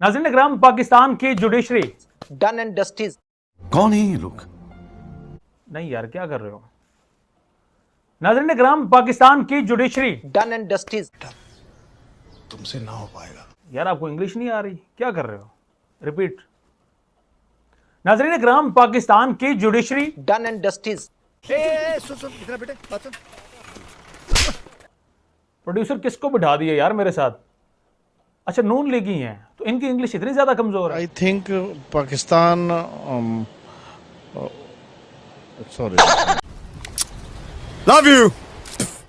नाज़रीन इकराम, पाकिस्तान की judiciary done and डस्टिस। कौन है ये लोग? नहीं यार, क्या कर रहे हो? नाज़रीन इकराम, पाकिस्तान की जुडिशरी डन एंड डस्टिस। तुमसे ना हो पाएगा। यार आपको इंग्लिश नहीं आ रही, क्या कर रहे हो? रिपीट। नाज़रीन इकराम, पाकिस्तान की जुडिशरी डन एंड डस्टिस। इतना बेटे बात सुन। प्रोड्यूसर किसको बिठा दिया यार मेरे साथ? अच्छा, नून लीगी हैं तो इनकी इंग्लिश इतनी ज्यादा कमजोर है। I think Pakistan sorry love you.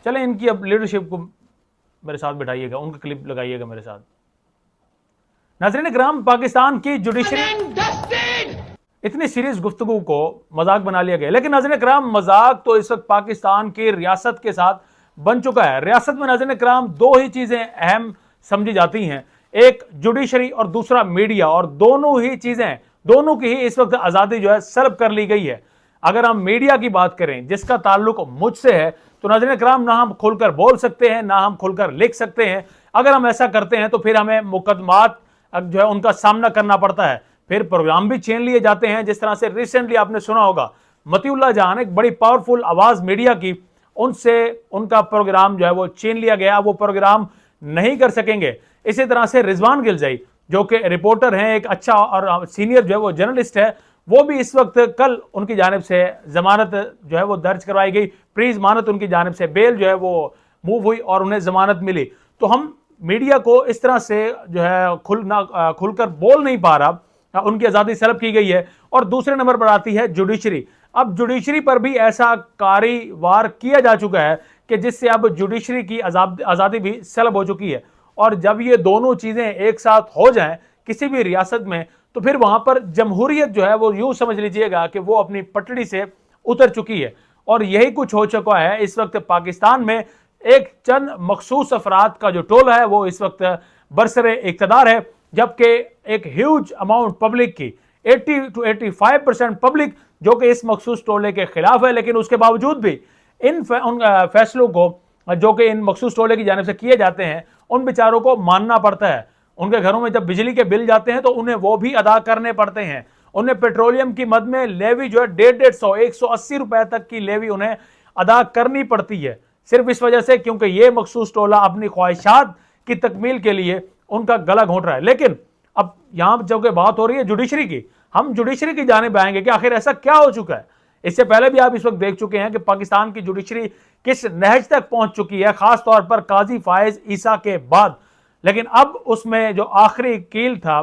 चले इनकी अब लीडरशिप को मेरे साथ बिठाइएगा, उनका क्लिप लगाइएगा मेरे साथ। नाज़रीन इकराम, पाकिस्तान की जुडिशरी, इतनी सीरियस गुफ्तगू को मजाक बना लिया गया। लेकिन नाज़रीन इकराम, मजाक तो इस वक्त पाकिस्तान की रियासत के साथ बन चुका है। रियासत में नाज़रीन इकराम दो ही चीजें अहम समझी जाती हैं, एक जुडिशरी और दूसरा मीडिया, और दोनों ही चीजें, दोनों की ही इस वक्त आजादी जो है सल्ब कर ली गई है। अगर हम मीडिया की बात करें जिसका ताल्लुक मुझसे है, तो नाज़रीन इकराम ना हम खुलकर बोल सकते हैं, ना हम खुलकर लिख सकते हैं। अगर हम ऐसा करते हैं तो फिर हमें मुकदमात जो है उनका सामना करना पड़ता है, फिर प्रोग्राम भी छीन लिए जाते हैं। जिस तरह से रिसेंटली आपने सुना होगा, मतीउल्लाह जान, एक बड़ी पावरफुल आवाज मीडिया की, उनसे उनका प्रोग्राम जो है वो छीन लिया गया, वो प्रोग्राम नहीं कर सकेंगे। इसी तरह से रिजवान गिलजई जो कि रिपोर्टर हैं, एक अच्छा और सीनियर जो है वो जर्नलिस्ट है, वो भी इस वक्त, कल उनकी जानिब से जमानत जो है वो दर्ज करवाई गई, प्री जमानत उनकी जानिब से बेल जो है वो मूव हुई और उन्हें जमानत मिली। तो हम मीडिया को इस तरह से जो है खुलकर बोल नहीं पा रहा, उनकी आज़ादी सल्ब की गई है। और दूसरे नंबर पर आती है जुडिशरी। अब जुडिशरी पर भी ऐसा कार्यवार किया जा चुका है कि जिससे अब जुडिशरी की आज़ादी भी सल्ब हो चुकी है। और जब ये दोनों चीज़ें एक साथ हो जाएं किसी भी रियासत में, तो फिर वहां पर जमहूरियत जो है वो यूं समझ लीजिएगा कि वो अपनी पटड़ी से उतर चुकी है। और यही कुछ हो चुका है इस वक्त पाकिस्तान में। एक चंद मखसूस अफराद का जो टोला है वो इस वक्त बरसरे इक़्तिदार है, जबकि एक ह्यूज अमाउंट पब्लिक की 80 to 85% पब्लिक जो कि इस मखसूस टोले के खिलाफ है। लेकिन उसके बावजूद भी इन फैसलों को जो कि इन मखसूस टोले की जानिब से किए जाते हैं, उन बेचारों को मानना पड़ता है। उनके घरों में जब बिजली के बिल जाते हैं तो उन्हें वो भी अदा करने पड़ते हैं। उन्हें पेट्रोलियम की मद में लेवी जो है 150-180 रुपए तक की लेवी उन्हें अदा करनी पड़ती है, सिर्फ इस वजह से क्योंकि ये मखसूस टोला अपनी ख्वाहिशात की तकमील के लिए उनका गला घोंट रहा है। लेकिन अब यहां जब बात हो रही है जुडिशरी की, हम जुडिशरी की जानिब आएंगे कि आखिर ऐसा क्या हो चुका है। इससे पहले भी आप इस वक्त देख चुके हैं कि पाकिस्तान की जुडिशरी किस नहज तक पहुंच चुकी है, खास तौर पर काजी फायज ईसा के बाद। लेकिन अब उसमें जो आखिरी कील था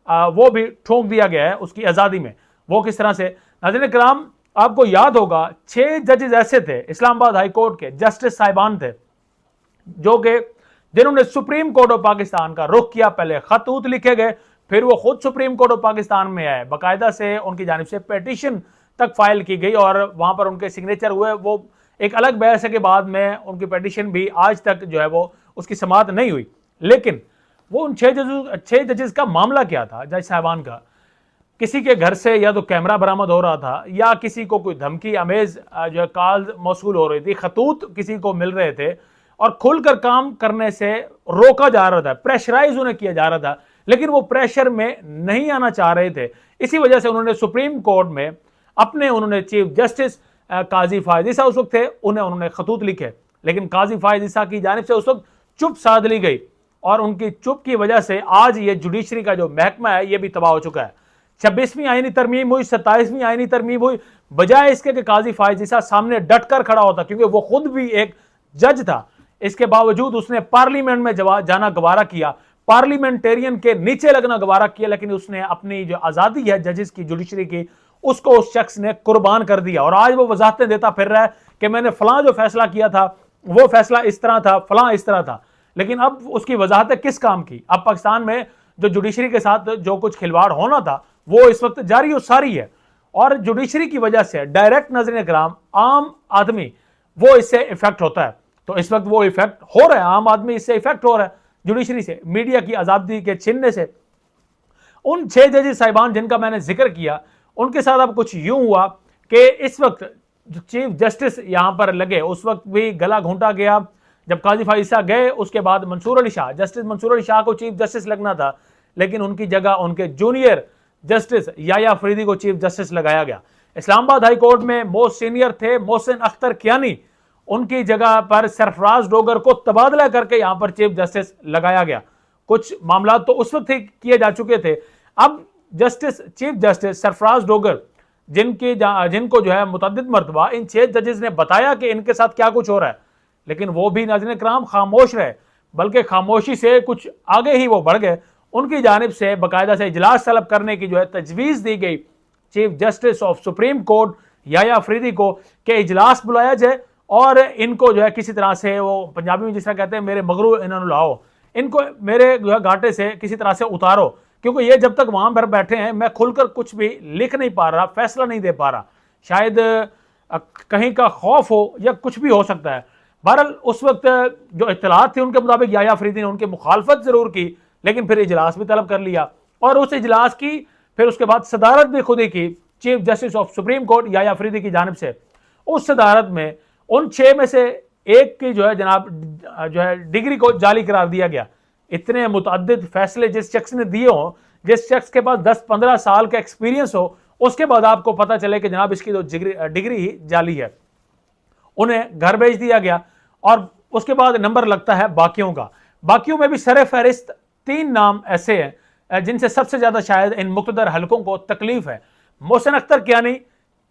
वो भी ठोक दिया गया है उसकी आज़ादी में। वो किस तरह से, नाज़रीन किराम, आपको याद होगा 6 जजेस ऐसे थे इस्लामाबाद हाई कोर्ट के, जस्टिस साहिबान थे, जो कि जिन्होंने सुप्रीम कोर्ट ऑफ पाकिस्तान का रुख किया। पहले खतूत लिखे गए, फिर वो खुद सुप्रीम कोर्ट ऑफ पाकिस्तान में आए, बाकायदा से उनकी जानिब से पेटिशन तक फाइल की गई और वहां पर उनके सिग्नेचर हुए। वो एक अलग बहस है कि बाद में उनकी पेटिशन भी आज तक जो है वो उसकी समाअत नहीं हुई। लेकिन वो उन 6 जजेस का मामला क्या था, जज साहबान का? किसी के घर से या तो कैमरा बरामद हो रहा था, या किसी को कोई धमकी अमेज जो है कॉल मौसूल हो रही थी, खतूत किसी को मिल रहे थे और खुलकर काम करने से रोका जा रहा था, प्रेशराइज उन्हें किया जा रहा था। लेकिन वो प्रेशर में नहीं आना चाह रहे थे। इसी वजह से उन्होंने सुप्रीम कोर्ट में उन्होंने चीफ जस्टिस काजी फायज ईसा उस वक्त थे, उन्होंने खतूत लिखे। लेकिन काजी फायज ईसा की जानिब से उस वक्त चुप साध ली गई और उनकी चुप की वजह से आज ये जुडिशरी का जो महकमा है ये भी तबाह हो चुका है। 26वीं आईनी तरमीम हुई, 27वीं आईनी तरमीम हुई, बजाय इसके कि काजी फायज ईसा सामने डटकर खड़ा होता, क्योंकि वो खुद भी एक जज था। इसके बावजूद उसने पार्लियामेंट में जाना गवारा किया, पार्लियामेंटेरियन के नीचे लगना गवारा किया। लेकिन उसने अपनी जो आज़ादी है जजेस की, जुडिशरी की, उसको उस शख्स ने कुर्बान कर दिया। और आज वो वजाहतें देता फिर रहा है कि मैंने फलां जो फैसला किया था वो फैसला इस तरह था, फलां इस तरह था। लेकिन अब उसकी वजाहतें किस काम की? अब पाकिस्तान में जो जुडिशरी के साथ जो कुछ खिलवाड़ होना था वो इस वक्त जारी और सारी है। और जुडिशरी की वजह से डायरेक्ट नजर कराम आम आदमी वो इससे इफेक्ट होता है। तो इस वक्त वो इफेक्ट हो रहा है, आम आदमी इससे इफेक्ट हो रहा है जुडिशरी से, मीडिया की आज़ादी के छीनने से। उन 6 जजेस साहिबान जिनका मैंने जिक्र किया, उनके साथ अब कुछ यूं हुआ कि इस वक्त जो चीफ जस्टिस यहां पर लगे उस वक्त भी गला घोंटा गया। जब काजी फायज ईसा गए उसके बाद मंसूर अली शाह, जस्टिस मंसूर अली शाह को चीफ जस्टिस लगना था, लेकिन उनकी जगह उनके जूनियर जस्टिस याया अफरीदी को चीफ जस्टिस लगाया गया। इस्लामाबाद हाई कोर्ट में मोस्ट सीनियर थे मोहसिन अख्तर कियानी, उनकी जगह पर सरफराज डोगर को तबादला करके यहां पर चीफ जस्टिस लगाया गया। कुछ मामला तो उस वक्त ही किए जा चुके थे। अब चीफ जस्टिस सरफराज डोगर जिनको जो है मुतअद्दिद मरतबा इन 6 जजेस ने बताया कि इनके साथ क्या कुछ हो रहा है, लेकिन वो भी नाज़रीन कराम खामोश रहे, बल्कि खामोशी से कुछ आगे ही वो बढ़ गए। उनकी जानिब से बाकायदा से इजलास तलब करने की जो है तजवीज़ दी गई chief justice of supreme court Yahya Afridi को कि इजलास बुलाया जाए और इनको जो है किसी तरह से, वो पंजाबी में जिस तरह कहते हैं मेरे मगरू इन्होंने लाओ, इनको मेरे जो है घाटे से किसी तरह से उतारो, क्योंकि ये जब तक वहां पर बैठे हैं मैं खुलकर कुछ भी लिख नहीं पा रहा, फैसला नहीं दे पा रहा। शायद कहीं का खौफ हो या कुछ भी हो सकता है। बहरहाल उस वक्त जो इत्तलात थी उनके मुताबिक याया अफरीदी ने उनकी मुखालफत जरूर की, लेकिन फिर इजलास भी तलब कर लिया और उस इजलास की फिर उसके बाद सदारत भी खुद ही की chief justice of supreme court Yahya Afridi की जानिब से। उस सदारत में उन 6 में से एक की जो है जनाब जो है डिग्री को जाली करार दिया गया। इतने मुतअद्दिद फैसले जिस शख्स ने दिए हों, जिस शख्स के पास 10-15 साल का एक्सपीरियंस हो, उसके बाद आपको पता चले कि जनाब इसकी तो डिग्री ही जाली है, उन्हें घर भेज दिया गया। और उसके बाद नंबर लगता है बाकियों का। बाकियों में भी सरे फहरिस्त 3 नाम ऐसे हैं जिनसे सबसे ज्यादा शायद इन मुक़्तदर हलकों को तकलीफ है। मोहसिन अख्तर कियानी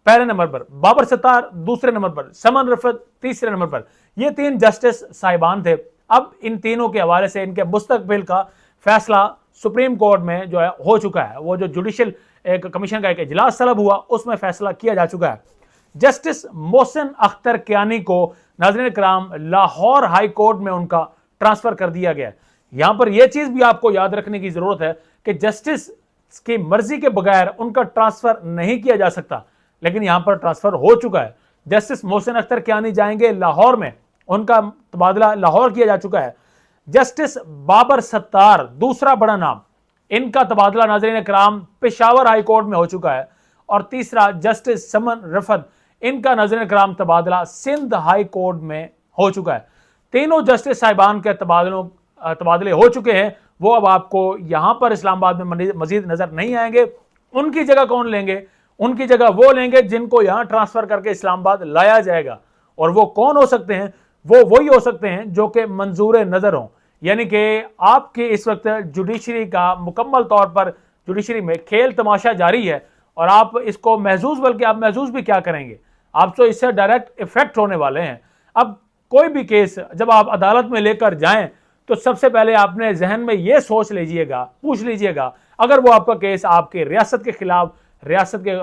पहले नंबर पर, बाबर सत्तार दूसरे नंबर पर, समन रफत तीसरे नंबर पर। ये 3 जस्टिस साहिबान थे। अब इन तीनों के हवाले से इनके मुस्तकबिल का फैसला सुप्रीम कोर्ट में जो है हो चुका है। वो जो जुडिशल एक कमीशन का एक इजलास तलब हुआ उसमें फैसला किया जा चुका है। जस्टिस मोहसिन अख्तर कियानी को नाज़रीन कराम लाहौर हाई कोर्ट में उनका ट्रांसफर कर दिया गया। यहां पर यह चीज भी आपको याद रखने की जरूरत है कि जस्टिस की मर्जी के बगैर उनका ट्रांसफर नहीं किया जा सकता, लेकिन यहां पर ट्रांसफर हो चुका है। जस्टिस मोहसिन अख्तर कियानी जाएंगे लाहौर में, उनका तबादला लाहौर किया जा चुका है। जस्टिस बाबर सत्तार दूसरा बड़ा नाम, इनका तबादला नाज़रीन कराम पेशावर हाई कोर्ट में हो चुका है। और तीसरा जस्टिस समन रफत, इनका नाज़रीन कराम तबादला सिंध हाई कोर्ट में हो चुका है। तीनों जस्टिस साहिबान के तबादले हो चुके हैं। वो अब आपको यहां पर इस्लामाबाद में मजीद नजर नहीं आएंगे। उनकी जगह कौन लेंगे? उनकी जगह वो लेंगे जिनको यहां ट्रांसफर करके इस्लामाबाद लाया जाएगा। और वो कौन हो सकते हैं? वो वही हो सकते हैं जो कि मंजूर नजर हों, यानी कि आपके इस वक्त जुडिशरी का मुकम्मल तौर पर जुडिशरी में खेल तमाशा जारी है और आप इसको महसूस, बल्कि आप महसूस भी क्या करेंगे, आप तो इससे डायरेक्ट इफेक्ट होने वाले हैं। अब कोई भी केस जब आप अदालत में लेकर जाएं तो सबसे पहले आपने जहन में यह सोच लीजिएगा, पूछ लीजिएगा, अगर वो आपका केस आपके रियासत के खिलाफ, रियासत के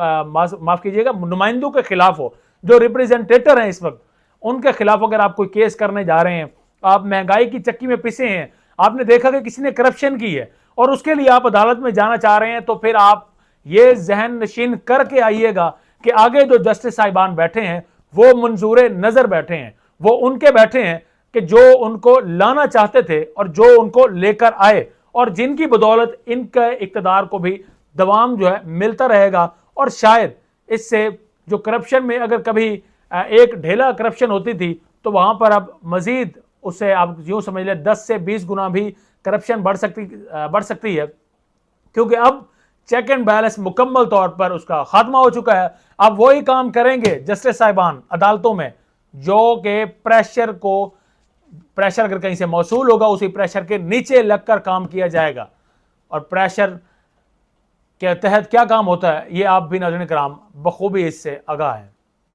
माफ कीजिएगा नुमाइंदों के खिलाफ हो, जो रिप्रेजेंटेटर हैं इस वक्त, उनके खिलाफ अगर आप कोई केस करने जा रहे हैं, आप महंगाई की चक्की में पिसे हैं, आपने देखा कि किसी ने करप्शन की है और उसके लिए आप अदालत में जाना चाह रहे हैं, तो फिर आप ये जहन नशीन करके आइएगा कि आगे जो जस्टिस साहिबान बैठे हैं वो मंजूर नजर बैठे हैं, वो उनके बैठे हैं कि जो उनको लाना चाहते थे और जो उनको लेकर आए, और जिनकी बदौलत इनके इक्तदार को भी दवाम जो है मिलता रहेगा। और शायद इससे जो करप्शन में अगर कभी एक ढेला करप्शन होती थी तो वहां पर अब मजीद उससे आप यूं समझ लें 10 से 20 गुना भी करप्शन बढ़ सकती है, क्योंकि अब चेक एंड बैलेंस मुकम्मल तौर पर उसका खात्मा हो चुका है। अब वही काम करेंगे जस्टिस साहिबान अदालतों में जो कि प्रेशर अगर कहीं से मौसूल होगा उसी प्रेशर के नीचे लगकर काम किया जाएगा। और प्रेशर के तहत क्या काम होता है ये आप भी नाज़रीन कराम बखूबी इससे आगाह हैं।